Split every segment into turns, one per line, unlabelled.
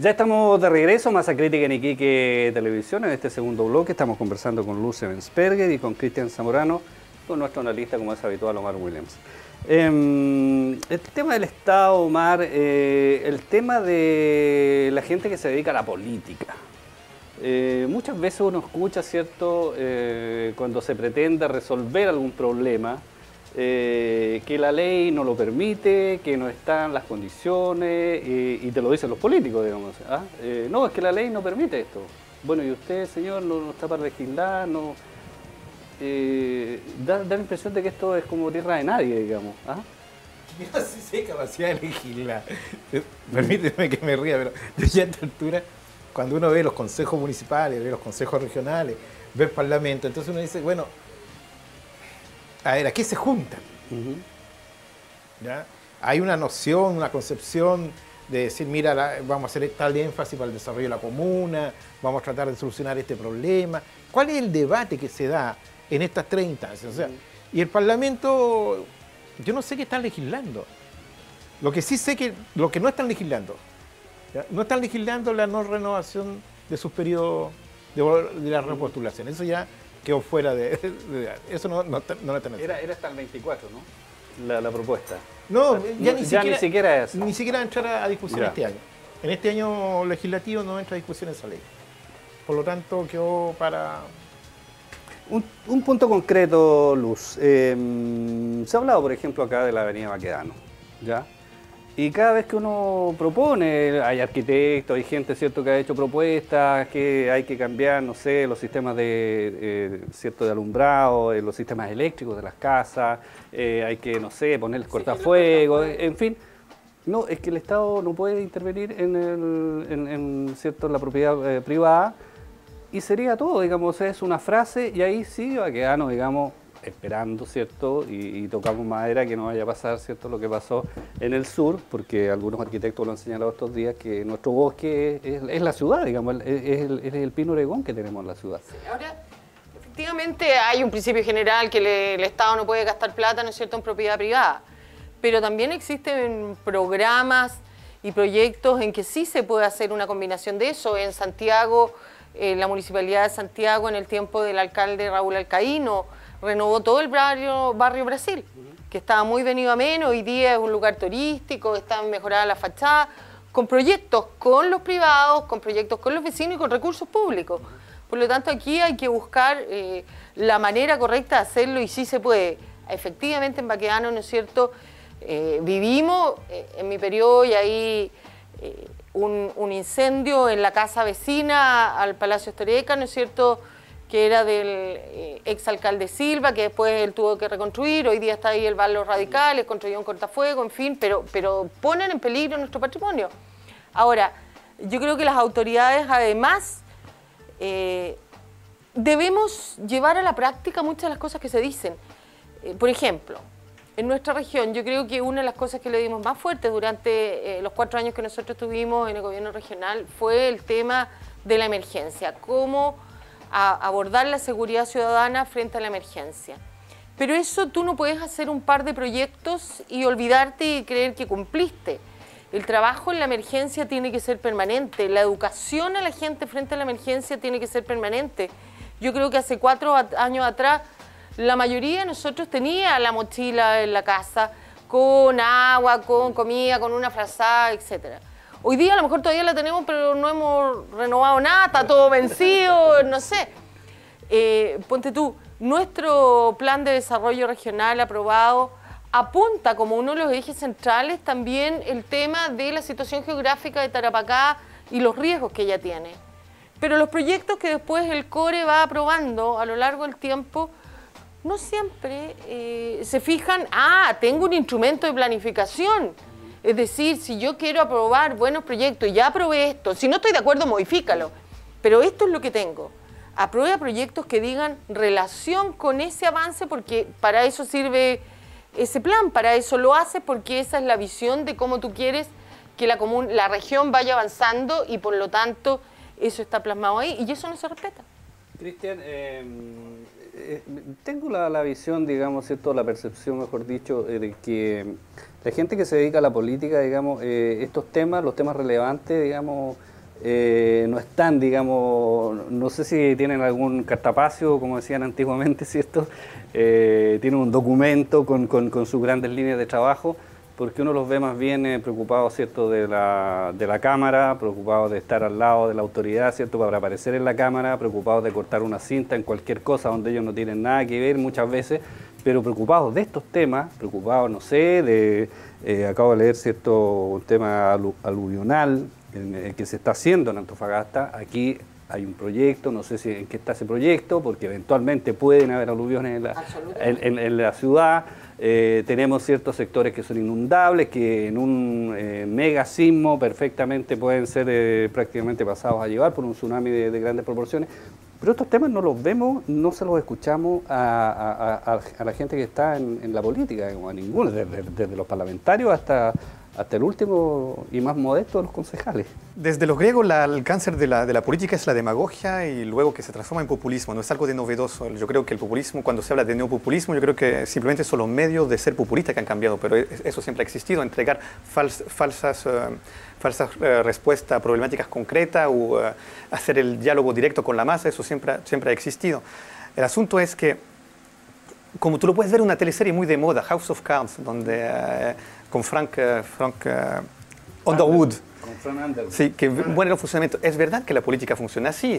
Ya estamos de regreso, Masa Crítica en Iquique Televisión. En este segundo bloque estamos conversando con Luz Ebensperger y con Cristian Zamorano, con nuestro analista, como es habitual, Omar Williams. El tema del Estado, Omar, el tema de la gente que se dedica a la política. Muchas veces uno escucha, ¿cierto?, cuando se pretende resolver algún problema, que la ley no lo permite, que no están las condiciones, y te lo dicen los políticos, digamos. ¿Ah? No, es que la ley no permite esto. Bueno, y usted, señor, no está para legislar, no... da la impresión de que esto es como tierra de nadie, digamos. ¿Ah?
Yo sí sé capacidad de legislar. Permíteme que me ría, pero yo ya a esta altura, cuando uno ve los consejos municipales, ve los consejos regionales, ve el parlamento, entonces uno dice, bueno, a ver, ¿a qué se juntan? ¿Ya? Hay una noción, una concepción de decir, mira, vamos a hacer tal énfasis para el desarrollo de la comuna, vamos a tratar de solucionar este problema. ¿Cuál es el debate que se da en estas 3 instancias? O sea, y el Parlamento, yo no sé qué están legislando. Lo que sí sé que lo que no están legislando, ¿ya? No están legislando la no renovación de sus periodos de la repostulación. Eso ya quedó fuera eso no está en
Era hasta el 24, ¿no? La propuesta.
No, ya ni
siquiera es.
Ni siquiera entrar a discusión este año. En este año legislativo no entra a discusión esa ley. Por lo tanto, quedó para...
Un punto concreto, Luz. Se ha hablado, por ejemplo, acá de la avenida Baquedano, ¿ya? Y cada vez que uno propone, hay arquitectos, hay gente, ¿cierto?, que ha hecho propuestas, que hay que cambiar, no sé, los sistemas ¿cierto?, de alumbrado, los sistemas eléctricos de las casas, hay que, no sé, poner cortafuegos, en fin. No, es que el Estado no puede intervenir ¿cierto?, en la propiedad privada, y sería todo, digamos, es una frase, y ahí sí Baquedano, digamos, esperando, ¿cierto? Y tocamos madera que no vaya a pasar, ¿cierto?, lo que pasó en el sur, porque algunos arquitectos lo han señalado estos días, que nuestro bosque es la ciudad, digamos, es el pino oregón que tenemos en la ciudad.
Ahora, efectivamente hay un principio general que el Estado no puede gastar plata, ¿no es cierto?, en propiedad privada, pero también existen programas y proyectos en que sí se puede hacer una combinación de eso. En Santiago, la Municipalidad de Santiago, en el tiempo del alcalde Raúl Alcaíno, renovó todo el barrio Brasil, que estaba muy venido a menos, hoy día es un lugar turístico, está mejorada la fachada, con proyectos con los privados, con proyectos con los vecinos y con recursos públicos. Por lo tanto, aquí hay que buscar la manera correcta de hacerlo, y sí se puede. Efectivamente, en Baquedano, ¿no es cierto?, vivimos en mi periodo y ahí un incendio en la casa vecina al Palacio Estoreca, ¿no es cierto?, que era del exalcalde Silva, que después él tuvo que reconstruir. Hoy día está ahí el bar Los Radicales, construyó un cortafuego, en fin, pero ponen en peligro nuestro patrimonio. Ahora, yo creo que las autoridades, además, debemos llevar a la práctica muchas de las cosas que se dicen. Por ejemplo, en nuestra región, yo creo que una de las cosas que le dimos más fuerte durante los 4 años que nosotros tuvimos en el gobierno regional fue el tema de la emergencia, cómo abordar la seguridad ciudadana frente a la emergencia. Pero eso tú no puedes hacer un par de proyectos y olvidarte y creer que cumpliste. El trabajo en la emergencia tiene que ser permanente, la educación a la gente frente a la emergencia tiene que ser permanente. Yo creo que hace 4 años atrás la mayoría de nosotros tenía la mochila en la casa con agua, con comida, con una frazada, etcétera. Hoy día a lo mejor todavía la tenemos, pero no hemos renovado nada, está todo vencido, no sé. Ponte tú, nuestro plan de desarrollo regional aprobado apunta como uno de los ejes centrales también el tema de la situación geográfica de Tarapacá y los riesgos que ella tiene. Pero los proyectos que después el CORE va aprobando a lo largo del tiempo no siempre se fijan, tengo un instrumento de planificación. Es decir, si yo quiero aprobar buenos proyectos y ya aprobé esto, si no estoy de acuerdo, modifícalo. Pero esto es lo que tengo. Aprueba proyectos que digan relación con ese avance, porque para eso sirve ese plan, para eso lo haces, porque esa es la visión de cómo tú quieres que la región vaya avanzando, y por lo tanto eso está plasmado ahí, y eso no se respeta.
Cristian, tengo la visión, digamos, ¿cierto? La percepción, mejor dicho, de que la gente que se dedica a la política, digamos, estos temas, los temas relevantes, digamos, no están, digamos, no sé si tienen algún cartapacio, como decían antiguamente, ¿cierto? Tienen un documento con sus grandes líneas de trabajo, porque uno los ve más bien preocupados, ¿cierto?, de la Cámara, preocupados de estar al lado de la autoridad, ¿cierto?, para aparecer en la Cámara, preocupados de cortar una cinta en cualquier cosa donde ellos no tienen nada que ver muchas veces, pero preocupados de estos temas, preocupados, no sé, acabo de leer, ¿cierto?, un tema aluvional que se está haciendo en Antofagasta. Aquí hay un proyecto, no sé si en qué está ese proyecto, porque eventualmente pueden haber aluviones en la ciudad. Tenemos ciertos sectores que son inundables, que en un mega sismo perfectamente pueden ser prácticamente pasados a llevar por un tsunami de grandes proporciones. Pero estos temas no los vemos, no se los escuchamos a la gente que está en la política, a ninguno, desde los parlamentarios hasta el último y más modesto de los concejales.
Desde los griegos el cáncer de la política es la demagogia y luego que se transforma en populismo, no es algo de novedoso. Yo creo que el populismo, cuando se habla de neopopulismo, yo creo que simplemente son los medios de ser populista que han cambiado, pero eso siempre ha existido, entregar falsas respuestas a problemáticas concretas o hacer el diálogo directo con la masa, eso siempre ha existido. El asunto es que, como tú lo puedes ver en una teleserie muy de moda, House of Cards, donde con Frank Underwood.
Con Frank Underwood.
Sí, que muere el funcionamiento. Es verdad que la política funciona así,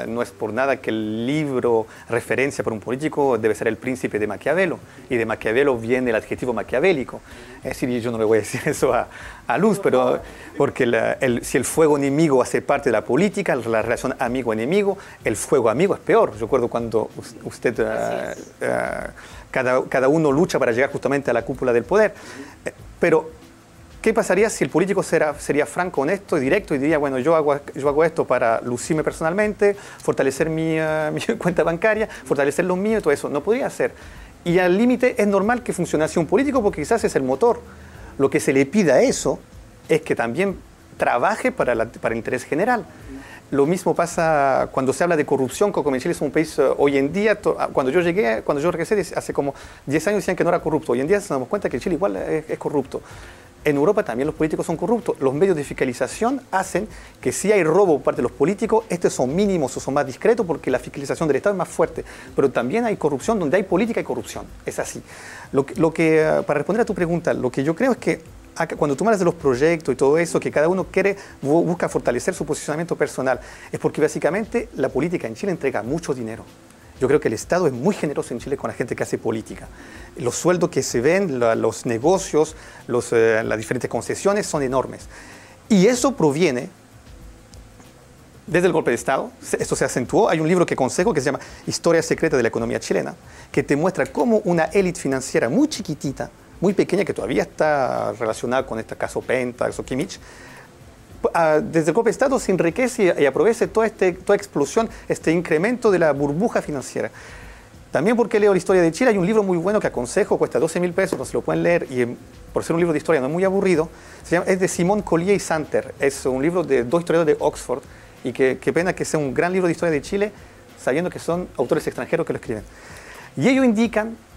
no es por nada que el libro referencia por un político debe ser El Príncipe de Maquiavelo, y de Maquiavelo viene el adjetivo maquiavélico. Es decir, yo no le voy a decir eso a luz, pero porque si el fuego enemigo hace parte de la política, la relación amigo-enemigo, el fuego amigo es peor. Yo recuerdo cuando usted... Cada uno lucha para llegar justamente a la cúpula del poder. Pero, ¿qué pasaría si el político sería franco, honesto y directo y diría, bueno, yo hago esto para lucirme personalmente, fortalecer mi cuenta bancaria, fortalecer los míos y todo eso? No podría ser. Y al límite es normal que funcione así un político porque quizás es el motor. Lo que se le pide a eso es que también trabaje para el interés general. Lo mismo pasa cuando se habla de corrupción, como Chile es un país hoy en día, cuando yo regresé hace como 10 años decían que no era corrupto, hoy en día nos damos cuenta que Chile igual es corrupto. En Europa también los políticos son corruptos. Los medios de fiscalización hacen que si hay robo por parte de los políticos, estos son mínimos o son más discretos porque la fiscalización del Estado es más fuerte. Pero también hay corrupción, donde hay política y corrupción. Es así. Para responder a tu pregunta, lo que yo creo es que cuando tú hablas de los proyectos y todo eso, que cada uno busca fortalecer su posicionamiento personal, es porque básicamente la política en Chile entrega mucho dinero. Yo creo que el Estado es muy generoso en Chile con la gente que hace política. Los sueldos que se ven, los negocios, las diferentes concesiones son enormes. Y eso proviene desde el golpe de Estado. Esto se acentuó. Hay un libro que aconsejo que se llama Historia secreta de la economía chilena, que te muestra cómo una élite financiera muy chiquitita, muy pequeña, que todavía está relacionada con este caso Penta, caso Kimmich, desde el golpe de Estado se enriquece y aprovecha toda explosión, este incremento de la burbuja financiera. También porque leo la historia de Chile, hay un libro muy bueno que aconsejo, cuesta 12.000 pesos, no se lo pueden leer, y por ser un libro de historia no es muy aburrido, es de Simón Collier y Santer, es un libro de 2 historiadores de Oxford, y qué pena que sea un gran libro de historia de Chile, sabiendo que son autores extranjeros que lo escriben. Y ellos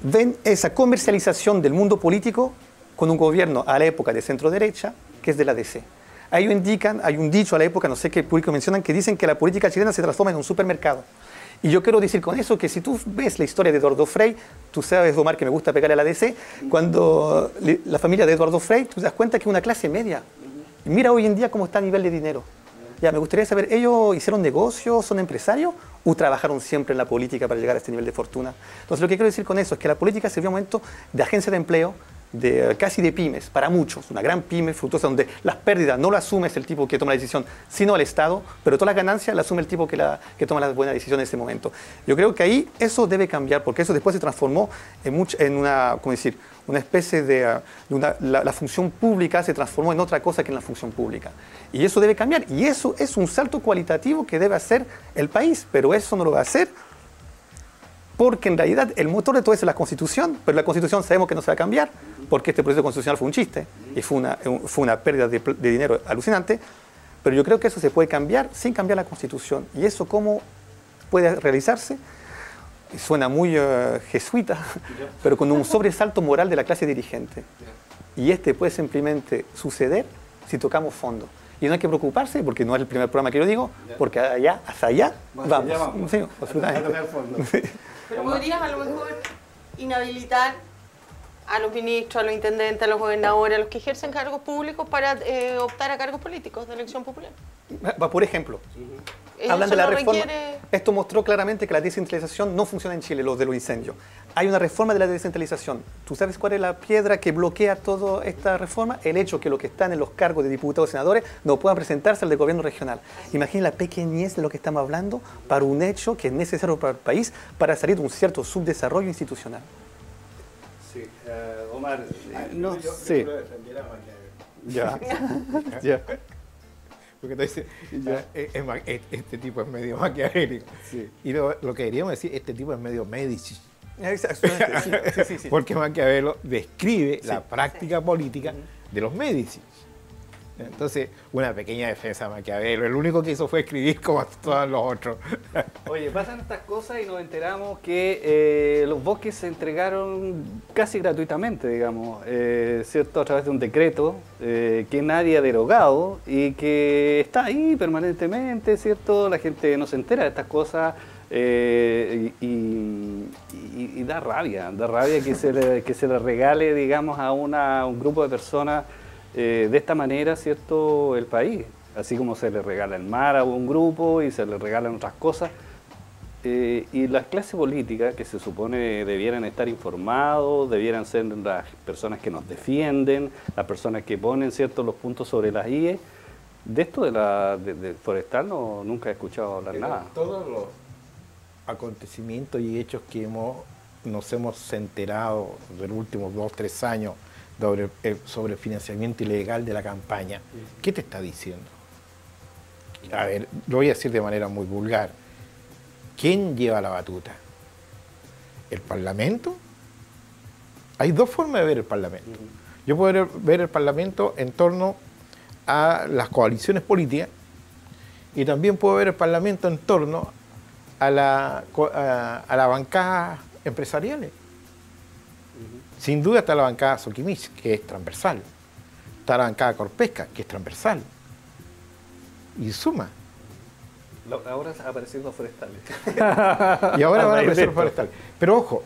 ven esa comercialización del mundo político con un gobierno a la época de centro-derecha, que es de la DC. Ellos indican, hay un dicho a la época, no sé qué público mencionan, que dicen que la política chilena se transforma en un supermercado. Y yo quiero decir con eso que si tú ves la historia de Eduardo Frei, tú sabes, Omar, que me gusta pegarle a la DC, cuando la familia de Eduardo Frei, tú te das cuenta que es una clase media. Y mira hoy en día cómo está a nivel de dinero. Ya, me gustaría saber, ¿ellos hicieron negocios, son empresarios o trabajaron siempre en la política para llegar a este nivel de fortuna? Entonces, lo que quiero decir con eso es que la política sirvió un momento de agencia de empleo, casi de pymes, para muchos, una gran pyme fructuosa donde las pérdidas no las asume el tipo que toma la decisión, sino el Estado, pero todas las ganancias las asume el tipo que toma las buenas decisiones en ese momento. Yo creo que ahí eso debe cambiar, porque eso después se transformó en una, ¿cómo decir?, una especie la función pública se transformó en otra cosa que en la función pública. Y eso debe cambiar, y eso es un salto cualitativo que debe hacer el país, pero eso no lo va a hacer porque en realidad el motor de todo eso es la Constitución, pero la Constitución sabemos que no se va a cambiar, porque este proceso constitucional fue un chiste y fue una pérdida de dinero alucinante, pero yo creo que eso se puede cambiar sin cambiar la Constitución. Y eso, ¿cómo puede realizarse, suena muy jesuita, pero con un sobresalto moral de la clase dirigente. Y este puede simplemente suceder si tocamos fondo. Y no hay que preocuparse, porque no es el primer programa que yo digo, porque hasta allá vamos. Sí, absolutamente.
Pero podrías a lo mejor inhabilitar a los ministros, a los intendentes, a los gobernadores, a los que ejercen cargos públicos para optar a cargos políticos de elección popular.
Por ejemplo, hablan de la reforma. Esto mostró claramente que la descentralización no funciona en Chile, los de los incendios. Hay una reforma de la descentralización. ¿Tú sabes cuál es la piedra que bloquea toda esta reforma? El hecho que los que están en los cargos de diputados y senadores no puedan presentarse al de gobierno regional. Imaginen la pequeñez de lo que estamos hablando para un hecho que es necesario para el país para salir de un cierto subdesarrollo institucional.
Sí, Omar, no sé. Ya. Ya.
Porque entonces, este tipo es medio maquiavélico.
Sí.
Y lo que deberíamos decir, este tipo es medio Medici.
Sí.
Porque Maquiavelo describe la práctica política de los Medici. Entonces, una pequeña defensa de Maquiavelo. El único que hizo fue escribir como todos los otros.
Oye, pasan estas cosas y nos enteramos que los bosques se entregaron casi gratuitamente, digamos, ¿cierto? A través de un decreto que nadie ha derogado y que está ahí permanentemente, ¿cierto? La gente no se entera de estas cosas y da rabia que se le regale, digamos, a un grupo de personas de esta manera, ¿cierto?, el país, así como se le regala el mar a un grupo y se le regalan otras cosas. Y las clases políticas, que se supone debieran estar informados, debieran ser las personas que nos defienden, las personas que ponen, ¿cierto?, los puntos sobre las IE. De esto de forestal nunca he escuchado hablar nada.
Todos los acontecimientos y hechos que nos hemos enterado de los últimos 2 o 3 años sobre el financiamiento ilegal de la campaña, ¿qué te está diciendo? A ver, lo voy a decir de manera muy vulgar. ¿Quién lleva la batuta? ¿El Parlamento? Hay 2 formas de ver el Parlamento. Yo puedo ver el Parlamento en torno a las coaliciones políticas y también puedo ver el Parlamento en torno a la bancada empresariales. Sin duda está la bancada Soquimich, que es transversal. Está la bancada Corpesca, que es transversal. Y suma.
Ahora ha aparecido los forestales.
Y ahora van a aparecer los forestales. Pero ojo,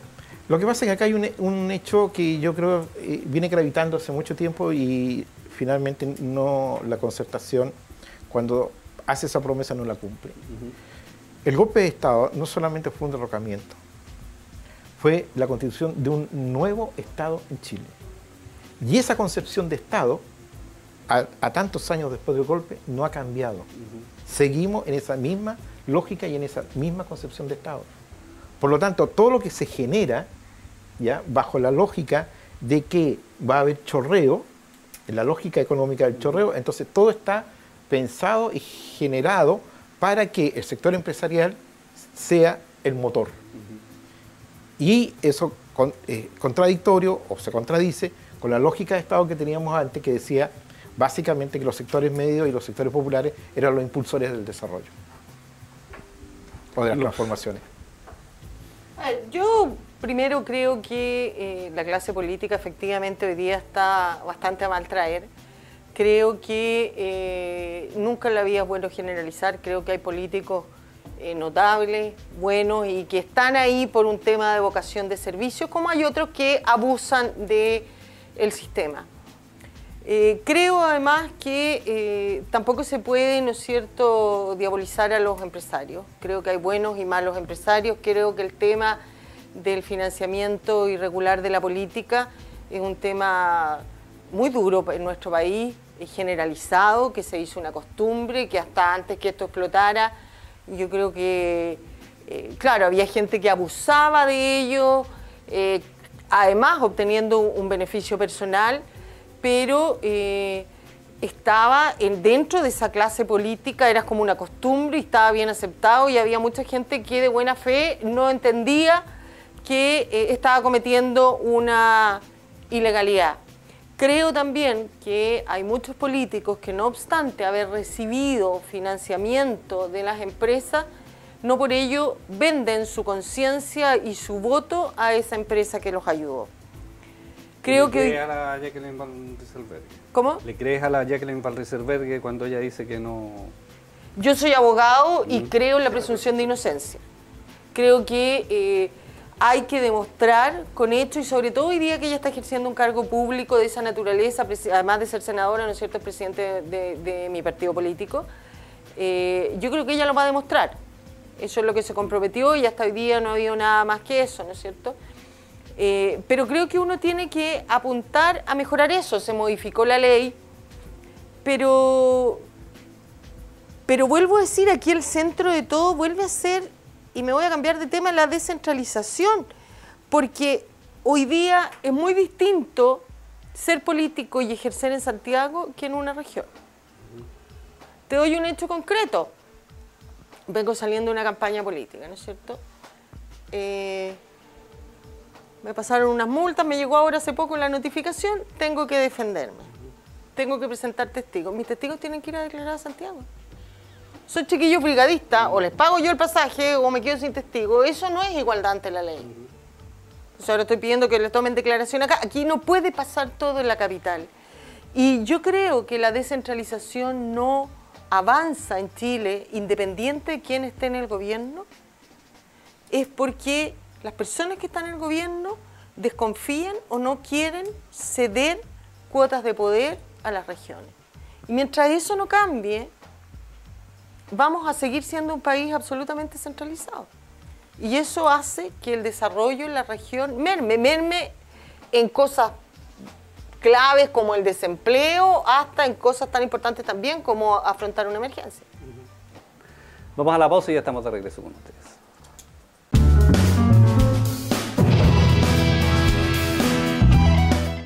lo que pasa es que acá hay un hecho que yo creo viene gravitando hace mucho tiempo y finalmente la Concertación, cuando hace esa promesa, no la cumple. El golpe de Estado no solamente fue un derrocamiento, fue la constitución de un nuevo Estado en Chile. Y esa concepción de Estado, a tantos años después del golpe, no ha cambiado. Seguimos en esa misma lógica y en esa misma concepción de Estado. Por lo tanto, todo lo que se genera, ya bajo la lógica de que va a haber chorreo, en la lógica económica del chorreo, entonces todo está pensado y generado para que el sector empresarial sea el motor. Y eso contradictorio o se contradice con la lógica de Estado que teníamos antes, que decía básicamente que los sectores medios y los sectores populares eran los impulsores del desarrollo o de las transformaciones.
Yo primero creo que la clase política efectivamente hoy día está bastante a mal traer. Creo que nunca en la vida es bueno generalizar. Creo que hay políticos notables, buenos y que están ahí por un tema de vocación de servicio, como hay otros que abusan del sistema. Creo además que tampoco se puede, ¿no es cierto?, diabolizar a los empresarios. Creo que hay buenos y malos empresarios. Creo que el tema del financiamiento irregular de la política es un tema muy duro en nuestro país, generalizado, que se hizo una costumbre, que hasta antes que esto explotara, yo creo que, claro, había gente que abusaba de ello, además obteniendo un beneficio personal, pero estaba dentro de esa clase política, era como una costumbre y estaba bien aceptado, y había mucha gente que de buena fe no entendía que estaba cometiendo una ilegalidad. Creo también que hay muchos políticos que, no obstante haber recibido financiamiento de las empresas, no por ello venden su conciencia y su voto a esa empresa que los ayudó. Creo
¿Le
que...
crees a la Jacqueline Van Rysselberghe?
¿Cómo?
¿Le crees a la Jacqueline Van Rysselberghe cuando ella dice que no...?
Yo soy abogado y creo en la presunción de inocencia. Creo que hay que demostrar con hechos, y sobre todo hoy día que ella está ejerciendo un cargo público de esa naturaleza, además de ser senadora, ¿no es cierto?, es presidente de mi partido político. Yo creo que ella lo va a demostrar. Eso es lo que se comprometió y hasta hoy día no ha habido nada más que eso, ¿no es cierto? Pero creo que uno tiene que apuntar a mejorar eso. Se modificó la ley, pero vuelvo a decir, aquí el centro de todo vuelve a ser, y me voy a cambiar de tema, la descentralización, porque hoy día es muy distinto ser político y ejercer en Santiago que en una región. Te doy un hecho concreto. Vengo saliendo de una campaña política, ¿no es cierto? Me pasaron unas multas, me llegó ahora hace poco la notificación, tengo que defenderme. Tengo que presentar testigos. Mis testigos tienen que ir a declarar a Santiago. Son chiquillos brigadistas, o les pago yo el pasaje o me quedo sin testigo. Eso no es igualdad ante la ley. Entonces ahora estoy pidiendo que les tomen declaración acá. Aquí no puede pasar todo en la capital. Y yo creo que la descentralización no avanza en Chile, independiente de quién esté en el gobierno, es porque las personas que están en el gobierno desconfían o no quieren ceder cuotas de poder a las regiones. Y mientras eso no cambie, vamos a seguir siendo un país absolutamente centralizado. Y eso hace que el desarrollo en la región merme en cosas claves como el desempleo, hasta en cosas tan importantes también como afrontar una emergencia.
Vamos a la pausa y ya estamos de regreso con ustedes.